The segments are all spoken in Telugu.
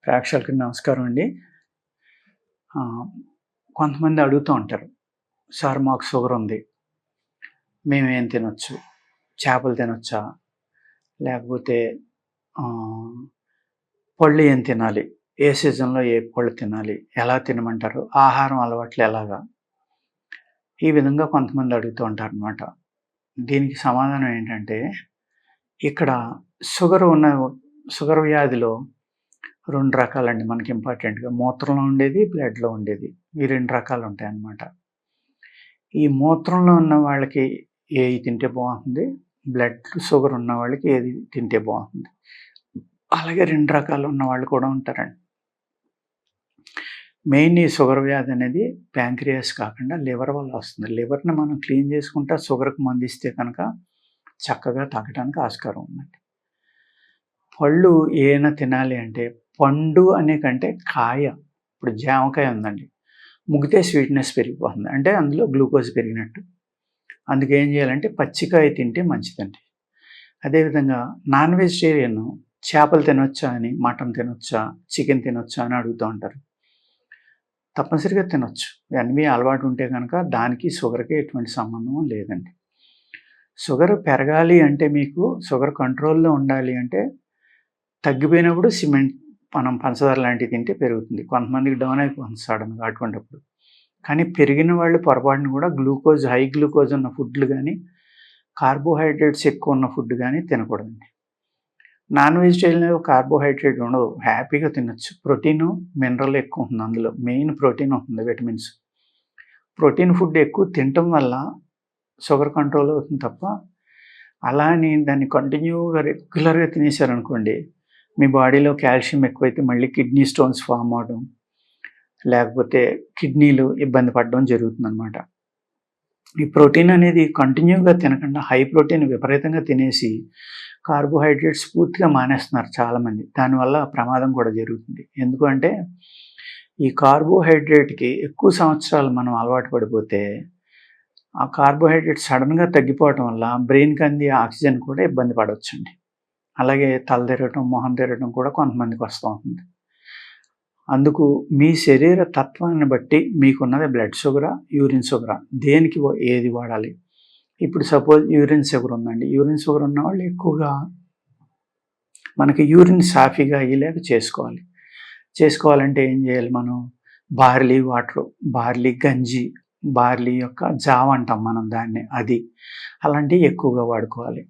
ప్రేక్షకులకి నమస్కారం అండి. ఆహ్, కొంతమంది అడుగుతూ ఉంటారు. సార్ మాకు షుగర్ ఉంది. మేమేం తినొచ్చు? చేపలు తినొచ్చా? లేకపోతే ఆహ్, పళ్ళు ఏం తినాలి? ఏ సీజన్‌లో ఏ పళ్ళు తినాలి? ఎలా తినమంటారు? ఆహారం అలవాట్లు ఎలాగా? ఈ విధంగా కొంతమంది అడుగుతూ ఉంటారనమాట. దీనికి సమాధానం ఏంటంటే, ఇక్కడ షుగర్ ఉన్న షుగర్ వ్యాధిలో 2 రకాలండి మనకి ఇంపార్టెంట్‌గా. మూత్రంలో ఉండేది, బ్లడ్‌లో ఉండేది. ఈ 2 రకాలుంటాయన్నమాట. ఈ మూత్రంలో ఉన్న వాళ్ళకి ఏయి తింటే బావుంటుంది. బ్లడ్ షుగర్ ఉన్న వాళ్ళకి ఏది తింటే బావుంటుంది. అలాగే 2 రకాలు ఉన్న వాళ్ళు కూడా ఉంటారండి. మెయిన్ ఈ షుగర్ వ్యాధి అనేది ప్యాంక్రియాస్ కాకుండా లివర్ వల్ల వస్తుంది. లివర్‌ని మనం క్లీన్ చేసుకుంటా షుగర్‌కి మందిస్తే కనుక చక్కగా తగ్గడానికి ఆస్కారం ఉందండి. పళ్ళు ఏమైనా తినాలి అంటే పండు అనే కంటే కాయ. ఇప్పుడు జామకాయ ఉందండి. ముగ్గితే స్వీట్‌నెస్ పెరిగిపోతుంది. అంటే అందులో గ్లూకోజ్ పెరిగినట్టు. అందుకేం చేయాలంటే పచ్చికాయ తింటే మంచిదండి. అదేవిధంగా నాన్ వెజిటేరియన్ చేపలు తినొచ్చా అని, మటన్ తినొచ్చా, చికెన్ తినొచ్చా అని అడుగుతూ ఉంటారు. తప్పనిసరిగా తినొచ్చు. ఇవన్నీ అలవాటు ఉంటే గనక దానికి షుగర్‌కి ఎటువంటి సంబంధం లేదండి. షుగర్ పెరగాలి అంటే మీకు షుగర్ కంట్రోల్‌లో ఉండాలి అంటే తగ్గిపోయినప్పుడు మనం పంచదార లాంటివి తింటే పెరుగుతుంది. కొంతమందికి డౌన్ అయిపోతుంది సడెన్‌గా అటువంటప్పుడు. కానీ పెరిగిన వాళ్ళు పొరపాటున కూడా హై గ్లూకోజ్ ఉన్న ఫుడ్‌లు గాని, కార్బోహైడ్రేట్స్ ఎక్కువ ఉన్న ఫుడ్ గాని తినకూడదండి. నాన్ వెజిటేరియన్‌లో కార్బోహైడ్రేట్ ఉండవు. హ్యాపీగా తినొచ్చు. ప్రోటీను, మినరల్ ఎక్కువ ఉంటుంది అందులో. మెయిన్ ప్రోటీన్ ఉంటుంది, విటమిన్స్. ప్రోటీన్ ఫుడ్ ఎక్కువ తినటం వల్ల షుగర్ కంట్రోల్ అవుతుంది తప్ప, అలా అని దాన్ని కంటిన్యూగా రెగ్యులర్‌గా తినేసారనుకోండి, మీ బాడీలో కాల్షియం ఎక్కువైతే మళ్ళీ కిడ్నీ స్టోన్స్ ఫార్మ్ అవ్వడం, లేకపోతే కిడ్నీలు ఇబ్బంది పడడం జరుగుతుందనమాట. ఈ ప్రోటీన్ అనేది కంటిన్యూగా తినకుండా హై ప్రోటీన్ విపరీతంగా తినేసి కార్బోహైడ్రేట్స్ పూర్తిగా మానేస్తున్నారు చాలామంది. దానివల్ల ప్రమాదం కూడా జరుగుతుంది. ఎందుకు అంటే ఈ కార్బోహైడ్రేట్‌కి ఎక్కువ సంవత్సరాలు మనం అలవాటు పడిపోతే ఆ కార్బోహైడ్రేట్ సడెన్‌గా తగ్గిపోవటం వల్ల బ్రెయిన్‌కి అందే ఆక్సిజన్ కూడా ఇబ్బంది పడొచ్చండి. అలాగే తల తిరగటం, మొహం తిరగటం కూడా కొంతమందికి వస్తూ ఉంటుంది. అందుకు మీ శరీర తత్వాన్ని బట్టి మీకున్నది బ్లడ్ షుగరా? యూరిన్ షుగరా? దేనికి ఏది వాడాలి? ఇప్పుడు సపోజ్ యూరిన్ షుగర్ ఉందండి. యూరిన్ షుగర్ ఉన్నవాళ్ళు ఎక్కువగా మనకి యూరిన్ సాఫీగా అయ్యేలాగా చేసుకోవాలి. చేసుకోవాలంటే ఏం చేయాలి మనం? బార్లీ వాటరు, బార్లీ గంజి, బార్లీ యొక్క జావ అంటాం మనం దాన్ని అది. అలాంటివి ఎక్కువగా వాడుకోవాలి.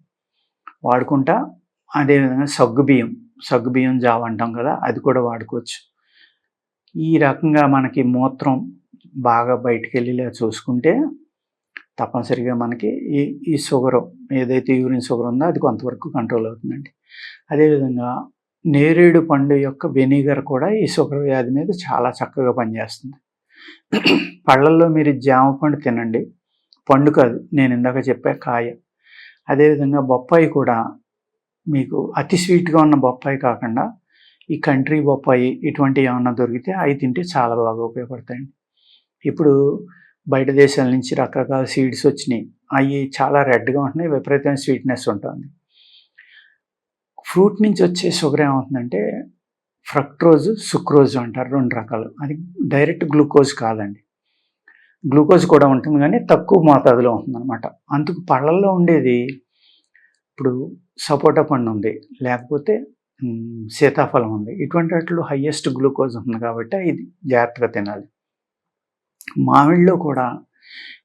వాడుకుంటా అదేవిధంగా సగ్గుబియ్యం జావ అంటాం కదా! అది కూడా వాడుకోవచ్చు. ఈ రకంగా మనకి మూత్రం బాగా బయటికెళ్ళేలా చూసుకుంటే తప్పనిసరిగా మనకి ఈ ఈ షుగరు ఏదైతే యూరిన్ షుగర్ ఉందో అది కొంతవరకు కంట్రోల్ అవుతుందండి. అదేవిధంగా నేరేడు పండు యొక్క వెనిగర్ కూడా ఈ షుగర్ వ్యాధి మీద చాలా చక్కగా పనిచేస్తుంది. పళ్ళల్లో మీరు జామ పండు తినండి. పండు కాదు, నేను ఇందాక చెప్పా కాయ. అదేవిధంగా బొప్పాయి కూడా మీకు అతి స్వీట్‌గా ఉన్న బొప్పాయి కాకుండా ఈ కంట్రీ బొప్పాయి ఇటువంటివి ఏమన్నా దొరికితే అవి తింటే చాలా బాగా ఉపయోగపడతాయండి. ఇప్పుడు బయట దేశాల నుంచి రకరకాల సీడ్స్ వచ్చినాయి. అయి చాలా రెడ్‌గా ఉంటున్నాయి. విపరీతమైన స్వీట్‌నెస్ ఉంటుంది. ఫ్రూట్ నుంచి వచ్చే షుగర్ ఏమవుతుందంటే ఫ్రక్టోజ్, సుక్రోజ్ అంటారు 2 రకాలు. అది డైరెక్ట్ గ్లూకోజ్ కాదండి. గ్లూకోజ్ కూడా ఉంటుంది గానీ తక్కువ మోతాదులో ఉంటుందనమాట. అందుకు పళ్ళల్లో ఉండేది ఇప్పుడు సపోటా పండు ఉంది. లేకపోతే సీతాఫలం ఉంది. ఇటువంటి వాటిలో హైయెస్ట్ గ్లూకోజ్ ఉంటుంది కాబట్టి ఇది జాగ్రత్తగా తినాలి. మామిడిలో కూడా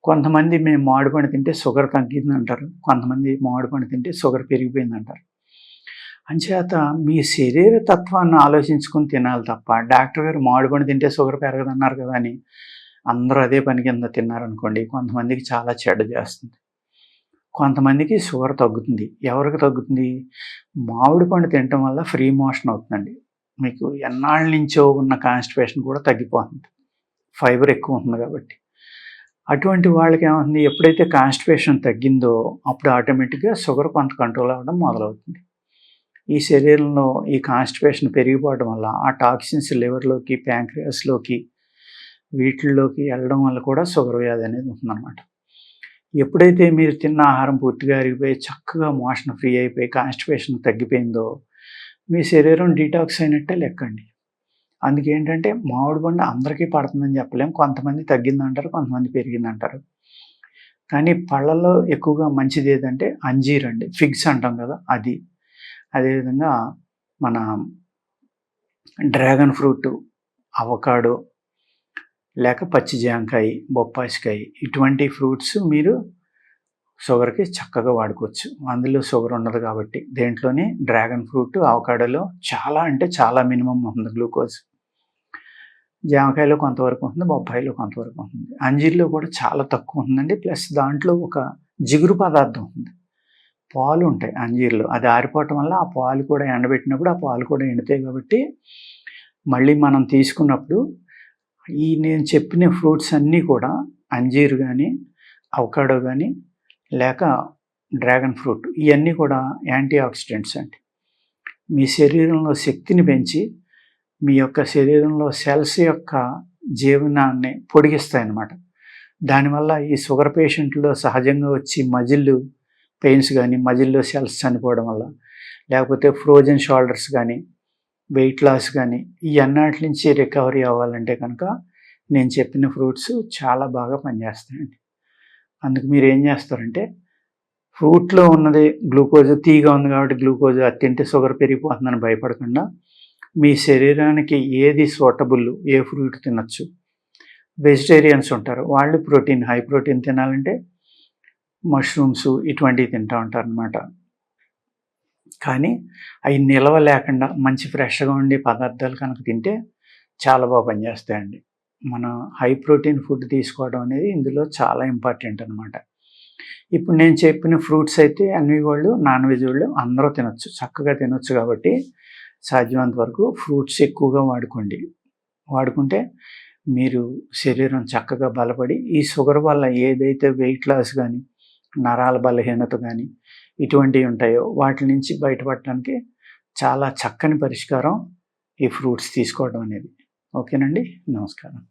కొంతమంది మేము మామిడి పండు తింటే షుగర్ తగ్గిందంటారు. కొంతమంది మామిడి పండు తింటే షుగర్ పెరిగిపోయిందంటారు. అంచేత మీ శరీర తత్వాన్ని ఆలోచించుకొని తినాలి తప్ప డాక్టర్ గారు మామిడి పండు తింటే షుగర్ పెరగదన్నారు కదా అని అందరూ అదే పని కింద తిన్నారనుకోండి కొంతమందికి చాలా చెడ్డ చేస్తుంది. కొంతమందికి షుగర్ తగ్గుతుంది. ఎవరికి తగ్గుతుంది? మామిడి పండు తినటం వల్ల ఫ్రీ మోషన్ అవుతుందండి. మీకు ఎన్నాళ్ళ నుంచో ఉన్న కాన్‌స్టిపేషన్ కూడా తగ్గిపోతుంది. ఫైబర్ ఎక్కువ ఉంటుంది కాబట్టి. అటువంటి వాళ్ళకి ఏమవుతుంది? ఎప్పుడైతే కాన్‌స్టిపేషన్ తగ్గిందో అప్పుడు ఆటోమేటిక్‌గా షుగర్ కొంత కంట్రోల్ అవ్వడం మొదలవుతుంది. ఈ శరీరంలో ఈ కాన్‌స్టిపేషన్ పెరిగిపోవడం వల్ల ఆ టాక్సిన్స్ లివర్‌లోకి, ప్యాంక్రియాస్‌లోకి వీటిల్లోకి వెళ్ళడం వల్ల కూడా షుగర్ వ్యాధి అనేది ఉంటుందన్నమాట. ఎప్పుడైతే మీరు తిన్న ఆహారం పూర్తిగా అరిగిపోయి చక్కగా మోషన్ ఫ్రీ అయిపోయి కాన్‌స్టిపేషన్ తగ్గిపోయిందో మీ శరీరం డీటాక్స్ అయినట్టే లెక్కండి. అందుకేంటంటే మామిడి పండు అందరికీ పడుతుందని చెప్పలేం. కొంతమంది తగ్గిందంటారు, కొంతమంది పెరిగిందంటారు. కానీ పళ్ళలో ఎక్కువగా మంచిదేదంటే అంజీర్ అండి. ఫిగ్స్ అంటాం కదా! అది. అదేవిధంగా మన డ్రాగన్ ఫ్రూటు, అవకాడో, లేక పచ్చి జాంకాయ, బొప్పాసికాయ ఇటువంటి ఫ్రూట్స్ మీరు షుగర్‌కి చక్కగా వాడుకోవచ్చు. అందులో షుగర్ ఉండదు కాబట్టి. దేంట్లోని డ్రాగన్ ఫ్రూట్, అవకాడోలో చాలా అంటే చాలా మినిమమ్ ఉంటుంది గ్లూకోజ్. జామకాయలో కొంతవరకు ఉంటుంది, బొప్పాయిలో కొంతవరకు ఉంటుంది. అంజీర్‌లో కూడా చాలా తక్కువ ఉంటుందండి. ప్లస్ దాంట్లో ఒక జిగురు పదార్థం ఉంది. పాలు ఉంటాయి అంజీర్‌లో. అది ఆరిపోవటం వల్ల ఆ పాలు కూడా ఎండబెట్టినప్పుడు ఆ పాలు కూడా ఎండుతాయి కాబట్టి, మళ్ళీ మనం తీసుకున్నప్పుడు నేను చెప్పిన ఫ్రూట్స్ అన్నీ కూడా అంజీర్ గానీ, అవకాడో గానీ, లేక డ్రాగన్ ఫ్రూట్ ఇయన్నీ కూడా యాంటీ ఆక్సిడెంట్స్ అండి. మీ శరీరంలో శక్తిని పెంచి, మీ యొక్క శరీరంలో సెల్స్ యొక్క జీవనాన్ని పొడిగిస్తాయన్నమాట. దానివల్ల ఈ షుగర్ పేషెంట్‌లో సహజంగా వచ్చి మజిల్ పెయిన్స్ గానీ, మజిల్‌లో సెల్స్ చనిపోవడం వల్ల, లేకపోతే ఫ్రోజన్ షోల్డర్స్ గానీ, వెయిట్ లాస్ గానీ, ఈ అన్నిటి నుంచి రికవరీ అవ్వాలంటే కనుక నేను చెప్పిన ఫ్రూట్స్ చాలా బాగా పనిచేస్తాయండి. అందుకు మీరేం చేస్తారంటే, ఫ్రూట్‌లో ఉన్నది గ్లూకోజ్ తీయగా ఉంది కాబట్టి గ్లూకోజ్ అది తింటే షుగర్ పెరిగిపోతుందని భయపడకుండా, మీ శరీరానికి ఏది సూటబుల్, ఏ ఫ్రూట్ తినొచ్చు. వెజిటేరియన్స్ ఉంటారు. వాళ్ళు ప్రోటీన్, హై ప్రోటీన్ తినాలంటే మష్రూమ్స్ ఇటువంటివి తింటా ఉంటారనమాట. కానీ అవి నిలవ లేకుండా మంచి ఫ్రెష్‌గా ఉండే పదార్థాలు కనుక తింటే చాలా బాగా పనిచేస్తాయండి. మనం హై ప్రోటీన్ ఫుడ్ తీసుకోవడం అనేది ఇందులో చాలా ఇంపార్టెంట్ అనమాట. ఇప్పుడు నేను చెప్పిన ఫ్రూట్స్ అయితే అన్నీ వాళ్ళు నాన్ వెజ్ వాళ్ళు అందరూ తినొచ్చు. చక్కగా తినొచ్చు కాబట్టి సాధ్యమైనంత వరకు ఫ్రూట్స్ ఎక్కువగా వాడుకోండి. వాడుకుంటే మీరు శరీరం చక్కగా బలపడి ఈ షుగర్ వల్ల ఏదైతే వెయిట్ లాస్ గానీ, నరాల బలహీనత గానీ ఇటువంటివి ఉంటాయో వాటి నుంచి బయటపడటానికి చాలా చక్కని పరిష్కారం ఈ ఫ్రూట్స్ తీసుకోవడం అనేది. ఓకేనండి. నమస్కారం.